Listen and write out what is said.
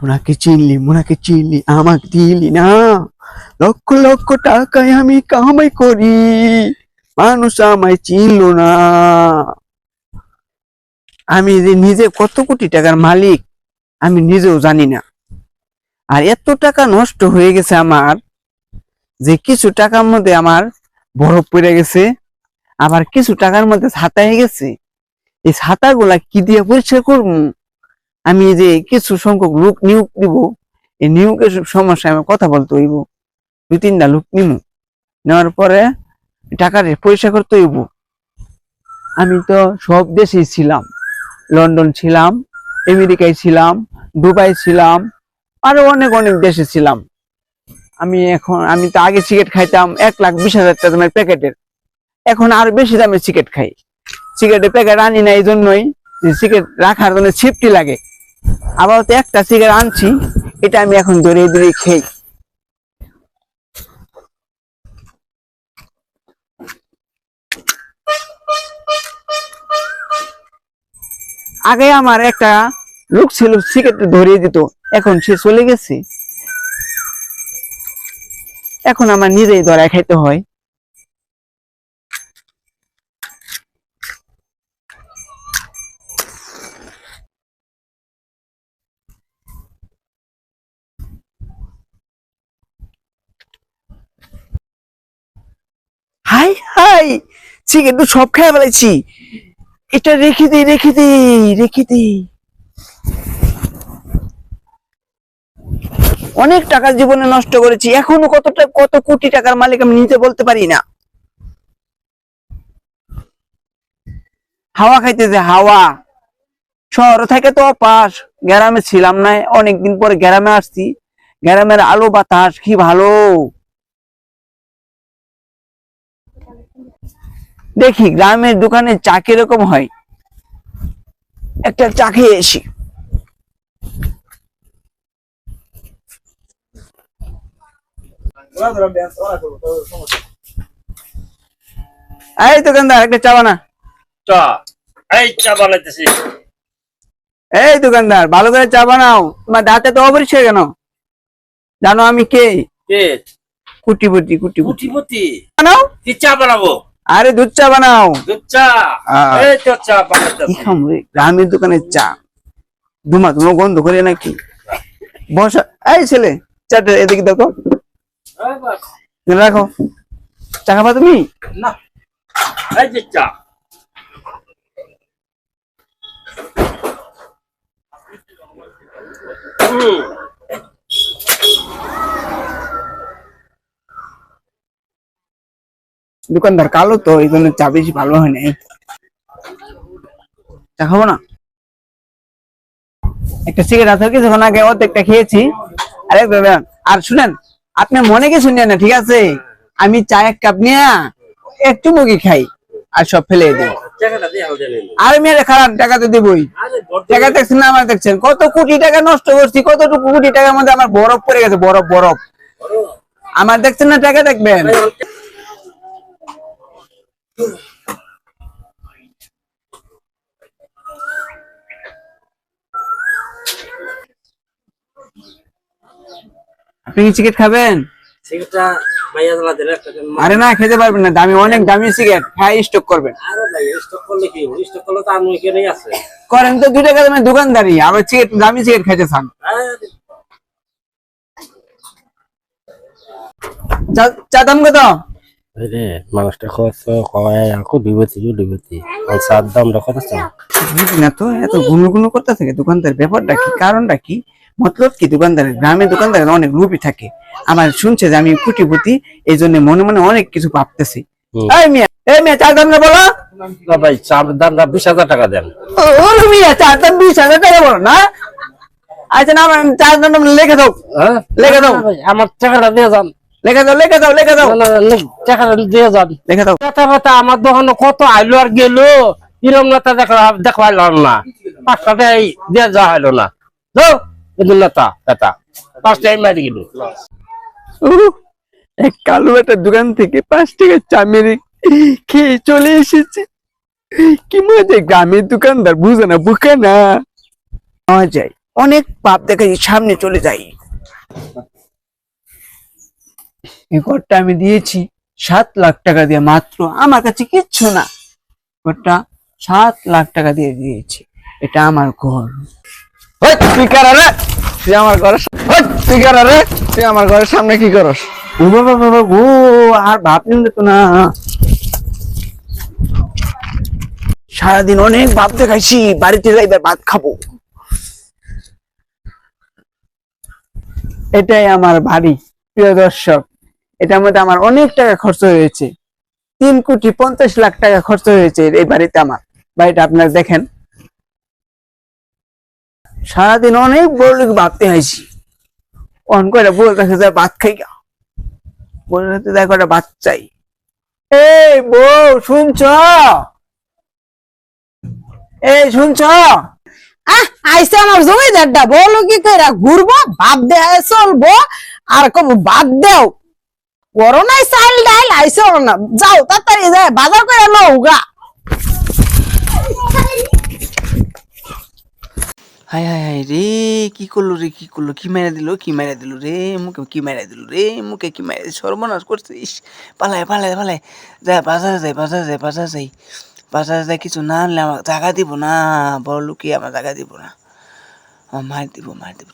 মোনাকে চিনলি আমাকে দিলি না। লক্ষ লক্ষ টাকায় আমি কামাই করি, মানুষ আমায় চিনলো না। আমি যে নিজে কত কোটি টাকার মালিক আমি নিজেও জানি না। আর এত টাকা নষ্ট হয়ে গেছে আমার, যে কিছু টাকার মধ্যে আমার বরফ পড়ে গেছে, আবার কিছু টাকার মধ্যে ছাতা হয়ে গেছে। এই ছাতাগুলা কি দিয়ে পরিষ্কার করবো? আমি যে কিছু সংখ্যক লোক নিয়োগ দিব, এই নিয়োগের সমস্যায় আমার কথা বলতে হইব। 2-3টা লোক নিব, নেওয়ার পরে টাকার পরিষ্কার করতে হইব। আমি তো সব দেশেই ছিলাম, লন্ডন ছিলাম, আমেরিকায় ছিলাম, দুবাই ছিলাম, আরো অনেক অনেক দেশে ছিলাম। আমি তো আগে সিগারেট খাইতাম 1,20,000 টাকা দামের প্যাকেটের, এখন আরো বেশি দামের সিগারেট খাই। সিগারেটের প্যাকেট আনি না এই জন্যই যে সিগারেট রাখার জন্য সেফটি লাগে। আবার তো একটা সিগারেট আনছি, এটা আমি এখন ধরে ধরে খাই। আগে আমার একটা লোক ছিল সিগারেট ধরিয়ে দিত, এখন সে চলে গেছে। এখন আমার নিজেই ধরায় খাইতে হয়। হাই হাই, সিগারেট তো সব খাই ফেলাইছি। এটা রেখে দিই রেখে দিই রেখে দিই। অনেক টাকা জীবনে নষ্ট করেছি, এখনো কত কোটি টাকার মালিক আমি নিজে বলতে পারি না। হাওয়া খাইতেছে হাওয়া। শহর থেকে তো অপাস, গ্রামে ছিলাম না, অনেকদিন পরে গ্রামে আসছি। গ্রামের আলো বাতাস কি ভালো। দেখি গ্রামের দোকানে চা কিরকম হয়, একটা চা খেয়ে এসি। এই দোকানদার, একটা চা বানা। চা, এই চা বানাইতেছি। এই দোকানদার, ভালো করে চা বানাও। তোমার দাঁতে তো অপরিষ্কার কেন? জানো আমি কে? কে? কুটিপতি। কুটিপতি? বানাও। কি চা বানাবো? আরে দুধ চা বানাও। দুধ চা? এই তো চা বানাইতেছি। কি খামরে, গ্রামের দোকানের চা ধুমা ধুমা গন্ধ করে নাকি? বসা, এই ছেলে, চাটা এদিকে দেখো, রাখো। চা খাবা তুমি? না, এই যে চা। দোকানদার কালো তো, এই জন্য চা বেশি ভালো হয় না। চা খাবো না? একটা সিগারেট আছে, কিছুক্ষণ আগে অর্ধেকটা খেয়েছি। আরে বাবা, আর শুনেন, আপনি মনে কিছু নেন না, ঠিক আছে? আমি চা 1 কাপ নিয়ে একটু মুগি খাই আর সব ফেলে দিই। আর মেরে খারাপ টাকা তো দিবই। টাকা দেখছেন না আমার, দেখছেন কত কোটি টাকা নষ্ট করছি, কতটুকু কোটি টাকার মধ্যে আমার বরফ পড়ে গেছে, বরফ বরফ। আমার দেখছেন না, টাকা দেখবেন। আপনি কি সিগারেট খাবেন? সিগারেটটা ভাইয়া জ্বালা দিলে একটা। আরে না, খেতে পারবেন না, দামি, অনেক দামি সিগারেট, খাই স্টক করবেন। আরে ভাই, স্টক করলে কি? স্টক করলে তো আমি এখানেই আছে। করেন তো 2 টাকা দামের দোকানদারি, আবার সিগারেট, দামি সিগারেট খাইতে চান? চা দাম কত? রে মানুষটা কত বিভূতি আর চার দামটা কত চাও? বুঝি না তো, এত গুনো গুনো করতে থাকে দোকানদার, ব্যাপারটা কি, কারণটা কি, মতলব কি? দোকানদারের, গ্রামের দোকানদারের অনেক লোভী থাকে। আমার শুনছে যে আমি কুটিপতি, এই জন্য মনে মনে অনেক কিছু ভাবতেছি। এই মিয়া, চার দাম না বলো? না ভাই, চার দামটা 20,000 টাকা দেন। ও মিয়া, চার দাম 20,000 টাকা বলো না? আচ্ছা না, চার দাম লিখে দাও, লিখে দাও। আমার টাকাটা দিয়ে যান। লিখে দাও, লিখে দাও, লিখে দাও, টাকাটা দিয়ে যান, লিখে দাও। কথা আমার দোকানে কত আইলো আর গেল, এরকম নেতা দেখলাম না। 5 টাকাই দিয়ে যাওয়া হলো না। নেতা 5টাই মারি গেল। এক কালো একটা দোকান থেকে 5 টাকা চা মেরে খেয়ে চলে এসেছে। কি মজা, গ্রামের দোকানদার বুঝে না, বুকে না যায়। অনেক ভাব দেখাই, সামনে চলে যাই। এই ঘরটা আমি দিয়েছি 7 লাখ টাকা দিয়ে, মাত্র, আমার কাছে কিচ্ছু না। ঘরটা 7 লাখ টাকা দিয়ে দিয়েছি, এটা আমার ঘর। ওই তুই কারা রে? তুই আমার ঘরের ওই তুই কারা রে? তুই আমার ঘরের সামনে কি করস? ও বাবা বাবা গো, আর ভাব নিলে তো না। সারাদিন অনেক ভাব দেখাইছি, বাড়িতে যাইবার ভাত খাবো। এটাই আমার বাড়ি, প্রিয় দর্শক। এটার মধ্যে আমার অনেক টাকা খরচ হয়েছে, 3,50,00,000 টাকা খরচ হয়েছে এই বাড়িতে আমার। বাড়িটা আপনারা দেখেন, সারাদিন অনেক বড় লোক ভাবতে হয়েছি। অন করে বলে দেখে যায় ভাত খাই গা, বলে দেখো একটা ভাত চাই। এই বউ শুনছ, এই শুনছ? আইসে আমার জমিদারটা বলো কি কইরা ঘুরবো ভাব দেয় চলবো আর কব বাদ দেও করো নাই চাল ডাল আইসে না যাও তাড়াতাড়ি যায় বাজার করে লও গা। হাই হাই হাই রে, কি করলো রে, কি করলো, কি মেরে দিল, কি মেরে দিল রে মুখে, কি মেরে দিল রে মুখে, কি মেরে সর্বনাশ করছিস। পালায় পালায় পালায়, যা বাজারে যাই, বাজারে যাই, বাজারে যাই, বাজারে যাই। কিছু না আনলে আমার জায়গা দিব না, বড় লোকই আমার জায়গা দিব না, আমার মার দিব, মার দিব।